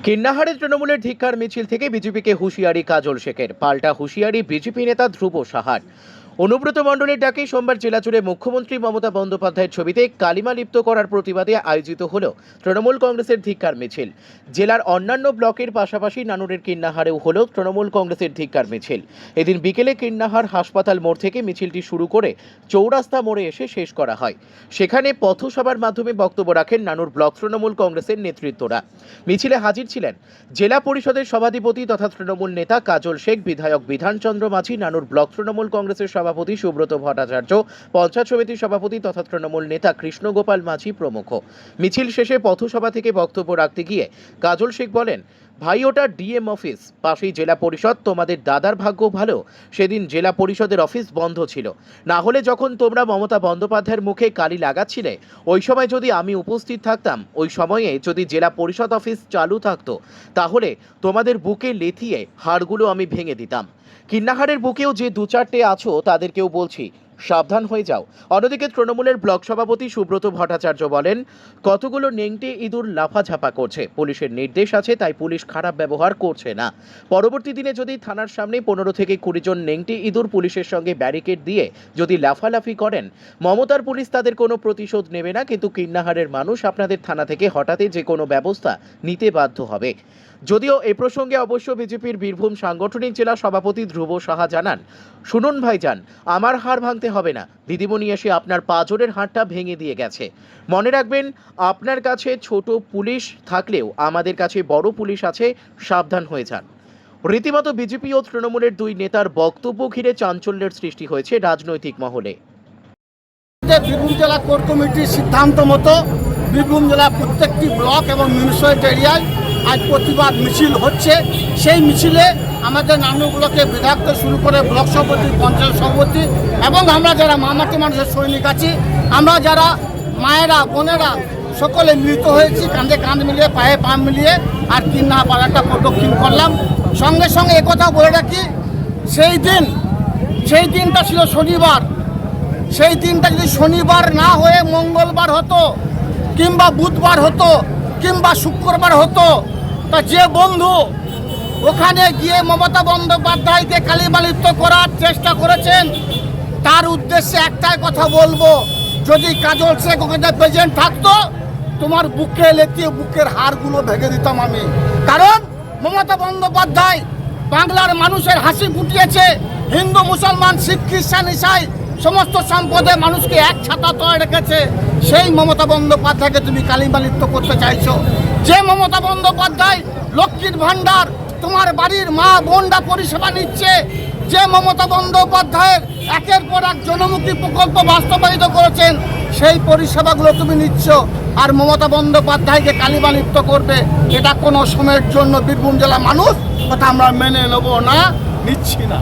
কিন্নাহারে তৃণমূলের ধিক্কার মিছিল থেকে বিজেপিকে হুঁশিয়ারি কাজল শেখের, পাল্টা হুঁশিয়ারি বিজেপি নেতা ধ্রুব সাহার। অনুব্রত মণ্ডলের ডাকে সোমবার জেলা জুড়ে মুখ্যমন্ত্রী মমতা বন্দ্যোপাধ্যায়ের ছবিতে কালিমা লিপ্ত করার প্রতিবাদে আয়োজিত হল তৃণমূল কংগ্রেসের ধিক্কার মিছিল। জেলার অন্যান্য ব্লকের পাশাপাশি নানুরের কিন্নাহারেও হল তৃণমূল কংগ্রেসের ধিক্কার মিছিল। এদিন বিকেলে কিন্নাহার হাসপাতাল মোড় থেকে মিছিলটি শুরু করে চৌরাস্তা মোড়ে এসে শেষ করা হয়। সেখানে পথসভার মাধ্যমে বক্তব্য রাখেন নানুর ব্লক তৃণমূল কংগ্রেসের নেতৃত্বরা। মিছিলে হাজির ছিলেন জেলা পরিষদের সভাধিপতি তথা তৃণমূল নেতা কাজল শেখ, বিধায়ক বিধানচন্দ্র মাঝি, নানুর ব্লক তৃণমূল কংগ্রেসের সভাপতি সুব্রত ভট্টাচার্য, পঞ্চায়েত সমিতির সভাপতি তথা তৃণমূল নেতা কৃষ্ণগোপাল মাঝি প্রমুখ। মিছিল শেষে পথসভা থেকে বক্তব্য রাখতে গিয়ে কাজল শেখ বলেন, ভাই ওটা ডিএম অফিস, পাশেই জেলা পরিষদ, তোমাদের দাদার ভাগ্য ভালো সেদিন জেলা পরিষদের অফিস বন্ধ ছিল, না হলে যখন তোমরা মমতা বন্দ্যোপাধ্যায়ের মুখে কালি লাগাচ্ছিলে ওই সময় যদি আমি উপস্থিত থাকতাম, ওই সময়ে যদি জেলা পরিষদ অফিস চালু থাকতো তাহলে তোমাদের বুকে লেথিয়ে হাড়গুলো আমি ভেঙে দিতাম। কিন্নাহারের বুকেও যে দু চারটে আছো তাদেরকেও বলছি সাবধান হয়ে যাও। অন্যদিকে তৃণমূলের ব্লক সভাপতি সুব্রত ভট্টাচার্য বলেন, কতগুলো নেংটে ইঁদুর লাফাঝাপা করছে, পুলিশের নির্দেশ আছে তাই পুলিশ খারাপ ব্যবহার করছে না। পরবর্তী দিনে যদি থানার সামনে 15 থেকে 20 জন নেংটে ইঁদুর পুলিশের সঙ্গে ব্যারিকেড দিয়ে যদি লাফালাফি করেন, মমতার পুলিশ তাদের কোনো প্রতিশোধ নেবে না, কিন্তু কিন্নাহারের মানুষ আপনাদের থানা থেকে হঠাৎই যে কোনো ব্যবস্থা নিতে বাধ্য হবে। যদিও এ প্রসঙ্গে অবশ্য বিজেপির বীরভূম সাংগঠনিক জেলা সভাপতি ধ্রুব সাহা জানান, শুনুন ভাইজান, আমার হাড় ভাঙতে হবে না, দিদিমণি এসে আপনার পাঁজরের হাড়টা ভেঙে দিয়ে গেছে। মনে রাখবেন, আপনার কাছে ছোট পুলিশ থাকলেও আমাদের কাছে বড় পুলিশ আছে, সাবধান হয়ে যান। রীতিমতো বিজেপি ও তৃণমূলের দুই নেতার বক্তব্য ঘিরে চাঞ্চল্যের সৃষ্টি হয়েছে রাজনৈতিক মহলে। বীরভূম জেলা কোর কমিটির সিদ্ধান্ত মতো বীরভূম জেলার প্রত্যেকটি ব্লক এবং মিউনিসিপ্যালিটি এরিয়ায় আজ প্রতিবাদ মিছিল হচ্ছে। সেই মিছিলে আমাদের নানু ব্লকে বিধায়ক থেকে শুরু করে ব্লক সভাপতি, পঞ্চায়েত সভাপতি এবং আমরা যারা মামাটি মানুষের সৈনিক আছি, আমরা যারা মায়েরা বোনেরা সকলে মিলিত হয়েছি, কাঁধে কাঁধ মিলিয়ে পায়ে পা মিলিয়ে আর কিন্নাপাড়াটা প্রদক্ষিণ করলাম। সঙ্গে সঙ্গে একথা বলে রাখি, সেই দিনটা ছিল শনিবার। সেই দিনটা যদি শনিবার না হয়ে মঙ্গলবার হতো কিংবা বুধবার হতো কিংবা শুক্রবার হতো, তা যে বন্ধু ওখানে গিয়ে মমতা বন্দ্যোপাধ্যায়কে কালিমালিপ্ত করার চেষ্টা করেছেন, তার উদ্দেশ্যে একটাই কথা বলবো, যদি কাজল শেখ ওখানে প্রেজেন্ট থাকতো, তোমার বুকে লেতিয়ে বুকের হাড়গুলো ভেঙে দিতাম আমি। কারণ মমতা বন্দ্যোপাধ্যায় বাংলার মানুষের হাসি ফুটিয়েছে, হিন্দু মুসলমান শিখ খ্রিস্টান ইসাই সমস্ত সম্পদে মানুষকে এক ছাতা তলায় রেখেছে। সেই মমতা বন্দ্যোপাধ্যায়কে তুমি কালিমালিপ্ত করতে চাইছো। যে মমতা বন্দ্যোপাধ্যায় লক্ষ্মীর ভাণ্ডার তোমার বাড়ির মা বোনরা পরিষেবা নিচ্ছে, যে মমতা বন্দ্যোপাধ্যায়ের একের পর এক জনমুখী প্রকল্প বাস্তবায়িত করেছেন, সেই পরিষেবাগুলো তুমি নিচ্ছ আর মমতা বন্দ্যোপাধ্যায়কে কালিমালিপ্ত করবে, এটা কোনো সময়ের জন্য বীরভূম জেলা মানুষ কথা আমরা মেনে নেব না, নিচ্ছি না।